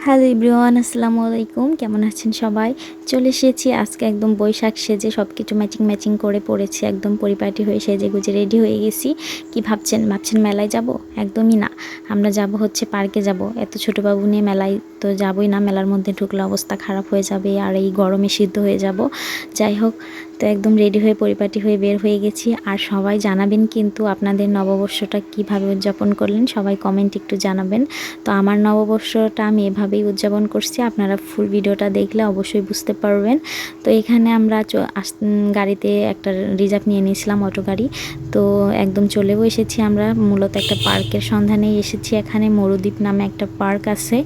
Hello everyone, আসসালামু আলাইকুম। কেমন আছেন সবাই? চলে এসেছি আজকে একদম বৈশাখ সেজে সব কিছু ম্যাচিং ম্যাচিং করে পড়েছি, একদম পরিপাটি হয়ে সেজে গুজে রেডি হয়ে গেছি। কি ভাবছেন মেলায় যাব? একদমই না, আমরা যাব হচ্ছে পার্কে যাব। এত ছোটো বাবু নিয়ে মেলায় তো যাবই না, মেলার মধ্যে ঢুকলে অবস্থা খারাপ হয়ে যাবে আর এই গরমে সিদ্ধ হয়ে যাব। যাই হোক, তো একদম রেডি হয়ে পরিপাটি হয়ে বের হয়ে গেছি। আর সবাই জানাবেন কিন্তু আপনাদের নববর্ষটা কিভাবে উদযাপন করলেন, সবাই কমেন্ট একটু জানাবেন। তো আমার নববর্ষটা আমি এভাবেই উদযাপন করছি, আপনারা ফুল ভিডিওটা দেখলে অবশ্যই বুঝতে পারবেন। তো এখানে আমরা গাড়িতে একটা রিজার্ভ নিয়ে নিয়েছিলাম, অটো গাড়ি। তো একদম চলেও এসেছি আমরা, মূলত একটা পার্কের সন্ধানেই এসেছি। এখানে মরুদ্বীপ নামে একটা পার্ক আছে।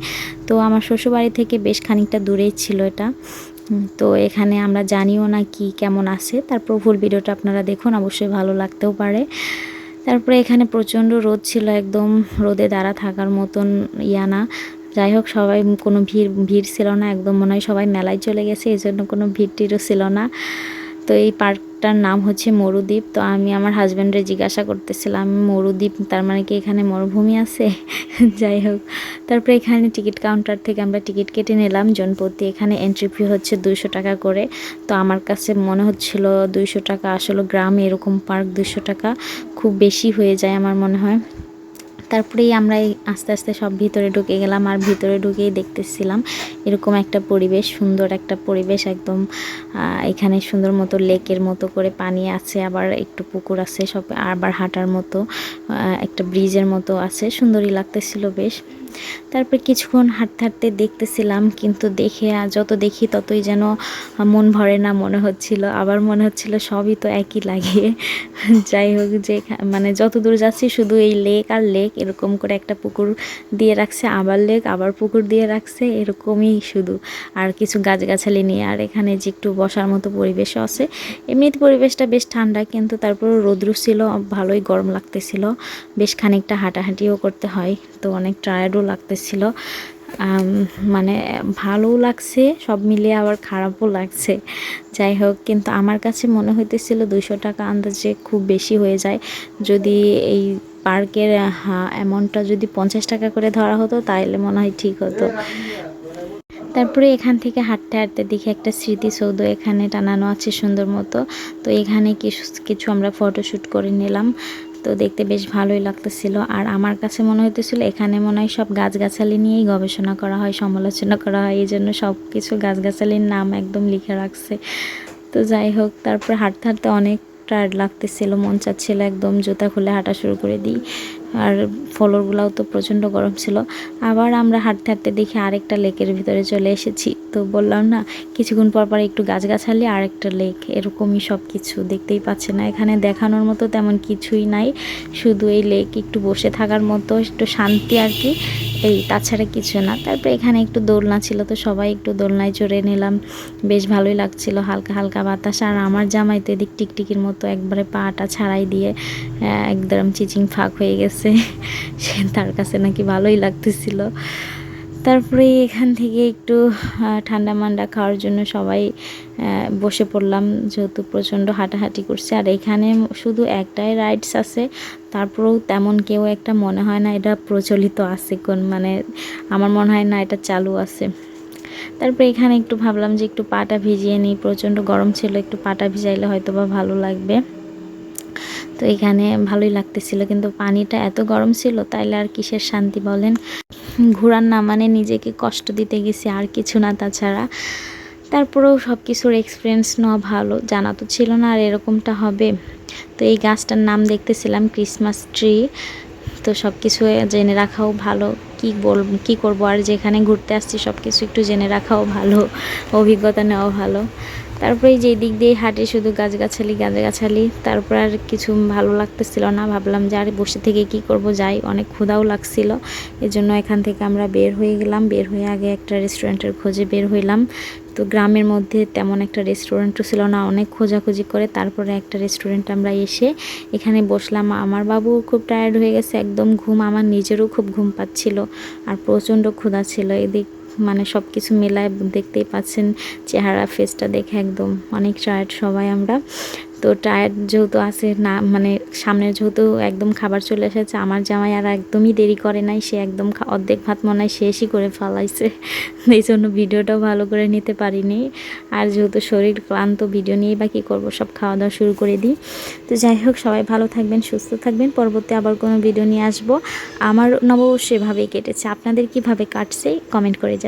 তো আমার শ্বশুরবাড়ি থেকে বেশ খানিকটা দূরেই ছিল এটা। তো এখানে আমরা জানিও না কি কেমন আছে, তারপর ফুল ভিডিওটা আপনারা দেখুন, অবশ্যই ভালো লাগতেও পারে। তারপরে এখানে প্রচণ্ড রোদ ছিল, একদম রোদে দাঁড়া থাকার মতন না। যাই হোক, সবাই কোনো ভিড় ছিল না, একদম মনে হয় সবাই মেলায় চলে গেছে, এই জন্য কোনো ভিড় টিড়ও ছিল না। তো এই পার্কটার নাম হচ্ছে মরুদ্বীপ। তো আমি আমার হাজব্যান্ডে জিজ্ঞাসা করতেছিলাম, মরুদ্বীপ তার মানে কি এখানে মরুভূমি আছে? যাই হোক, তারপরে এখানে টিকিট কাউন্টার থেকে আমরা টিকিট কেটে নিলাম জনপ্রতি। এখানে এন্ট্রি ফি হচ্ছে 200 টাকা করে। তো আমার কাছে মনে হচ্ছিল 200 টাকা, আসলে গ্রামে এরকম পার্ক 200 টাকা খুব বেশি হয়ে যায় আমার মনে হয়। তারপরেই আমরা আস্তে আস্তে সব ভিতরে ঢুকে গেলাম, আর ভিতরে ঢুকেই দেখতেছিলাম এরকম একটা পরিবেশ, সুন্দর একটা পরিবেশ একদম। এখানে সুন্দর মতো লেকের মতো করে পানি আছে, আবার একটু পুকুর আছে, সব আবার হাঁটার মতো একটা ব্রিজের মতো আছে, সুন্দরই লাগতেছিল বেশ। তারপর কিছুক্ষণ হাঁটতে হাঁটতে দেখতেছিলাম, কিন্তু দেখে যত দেখি ততই যেন মন ভরে না মনে হচ্ছিল, আবার মনে হচ্ছিল সবই তো একই লাগে। যাই হোক, যে মানে যত দূর যাচ্ছি শুধু এই লেক আর লেক, এরকম করে একটা পুকুর দিয়ে রাখছে, আবার লেক, আবার পুকুর দিয়ে রাখছে, এরকমই শুধু। আর কিছু গাছগাছালি নিয়ে, আর এখানে যে একটু বসার মতো পরিবেশও আছে। এমনিতে পরিবেশটা বেশ ঠান্ডা, কিন্তু তারপর রৌদ্র ছিল, ভালোই গরম লাগতেছিল। বেশ খানিকটা হাঁটাহাঁটিও করতে হয়, তো অনেক টায়ার্ডও লাগতেছিল। মানে ভালোও লাগছে সব মিলিয়ে, আবার খারাপও লাগছে। যাই হোক, কিন্তু আমার কাছে মনে হইতেছিল 200 টাকা আন্দাজে খুব বেশি হয়ে যায়। যদি এই পার্কের অ্যামাউন্টটা যদি 50 টাকা করে ধরা হতো তাহলে মনে হয় ঠিক হতো। তারপরে এখান থেকে হাঁটতে হাঁটতে দেখি একটা স্মৃতিসৌধ এখানে টানানো আছে সুন্দর মতো। তো এখানে কিছু আমরা ফটোশ্যুট করে নিলাম। তো দেখতে বেশ ভালোই লাগতেছিল। আর আমার কাছে মনে হইতেছিল এখানে মনে হয় সব গাছগাছালি নিয়েই গবেষণা করা হয়, সমালোচনা করা হয়, এই জন্য সব কিছু গাছগাছালির নাম একদম লিখে রাখছে। তো যাই হোক, তারপর হাঁটতে হাঁটতে অনেক টায়ার্ড লাগতেছিল, মন চাচ্ছিল একদম জুতা খুলে হাঁটা শুরু করে দিই। আর ফ্লোরগুলোও তো প্রচণ্ড গরম ছিল। আবার আমরা হাঁটতে হাঁটতে দেখি আরেকটা লেকের ভিতরে চলে এসেছি। তো বললাম না, কিছুক্ষণ পর পর একটু গাছগাছালি আর একটা লেক, এরকমই সব কিছু দেখতেই পাচ্ছে না। এখানে দেখানোর মতো তেমন কিছুই নাই, শুধু এই লেক, একটু বসে থাকার মতো একটু শান্তি আর কি, এই তাছাড়া কিছু না। তারপরে এখানে একটু দোলনা ছিল, তো সবাই একটু দোলনায় চড়ে নিলাম, বেশ ভালোই লাগছিল, হালকা হালকা বাতাস। আর আমার জামাই তো এদিক টিকটিকির মতো একবারে পাটা ছাড়াই দিয়ে একদম চিচিং ফাঁক হয়ে গেছে। সে তার কাছে নাকি ভালোই লাগতেছিল। তারপরে এখান থেকে একটু ঠান্ডা মান্ডা খাওয়ার জন্য সবাই বসে পড়লাম, যেহেতু প্রচণ্ড হাঁটাহাঁটি করছে। আর এখানে শুধু একটাই রাইডস আছে, তারপরেও তেমন কেউ একটা মনে হয় না এটা প্রচলিত আছে কোন, মানে আমার মনে হয় না এটা চালু আছে। তারপরে এখানে একটু ভাবলাম যে একটু পাটা ভিজিয়ে নিই, প্রচণ্ড গরম ছিল, একটু পাটা ভিজাইলে হয়তো বা ভালো লাগবে। তো এখানে ভালোই লাগতেছিল, কিন্তু পানিটা এত গরম ছিল, তাইলে আর কিসের শান্তি বলেন। ঘোরার না মানে নিজেকে কষ্ট দিতে গেছি, আর কিছু না তাছাড়া। তারপরেও সব কিছুর এক্সপিরিয়েন্স নেওয়া ভালো, জানা তো ছিল না আর এরকমটা হবে। তো এই গাছটার নাম দেখতেছিলাম ক্রিসমাস ট্রি। তো সব কিছু জেনে রাখাও ভালো, কি করব, আর যেখানে ঘুরতে আসছি সব কিছু একটু জেনে রাখাও ভালো, অভিজ্ঞতা নেওয়া ভালো। তারপরে যে দিক দিয়ে হাঁটি শুধু গাছগাছালি, তারপর আর কিছু ভালো লাগতেছিল না, ভাবলাম যে আর বসে থেকে কি করব, যাই, অনেক ক্ষুধাও লাগছিল। এজন্য এখান থেকে আমরা বের হয়ে গেলাম, বের হয়ে আগে একটা রেস্টুরেন্টের খোঁজে বের হইলাম। তো গ্রামের মধ্যে তেমন একটা রেস্টুরেন্টও ছিল না, অনেক খোঁজাখুঁজি করে তারপরে একটা রেস্টুরেন্ট আমরা এসে এখানে বসলাম। আমার বাবু খুব টায়ার্ড হয়ে গেছে, একদম ঘুম, আমার নিজেরও খুব ঘুম পাচ্ছিল, আর প্রচণ্ড ক্ষুধা ছিল। এদিক মানে সব কিছু মেলায় দেখতেই পাচ্ছেন চেহারা, ফেসটা দেখে একদম অনেক টায়ার্ড সবাই আমরা। তো টায়ার্ড যেহেতু আছে না, মানে সামনের যেহেতু একদম খাবার চলে এসেছে, আমার জামাই আর একদমই দেরি করে নাই, সে একদম অর্ধেক ভাত মনে হয় শেষই করে ফেলাইছে। এই জন্য ভিডিওটাও ভালো করে নিতে পারিনি। আর যেহেতু শরীর ক্লান্ত, ভিডিও নিয়েই বা কী করবো, সব খাওয়া দাওয়া শুরু করে দিই। তো যাই হোক, সবাই ভালো থাকবেন, সুস্থ থাকবেন। পরবর্তী আবার কোনো ভিডিও নিয়ে আসবো। আমার নববর্ষ এভাবেই কেটেছে, আপনাদের কিভাবে কাটছে কমেন্ট করে যান।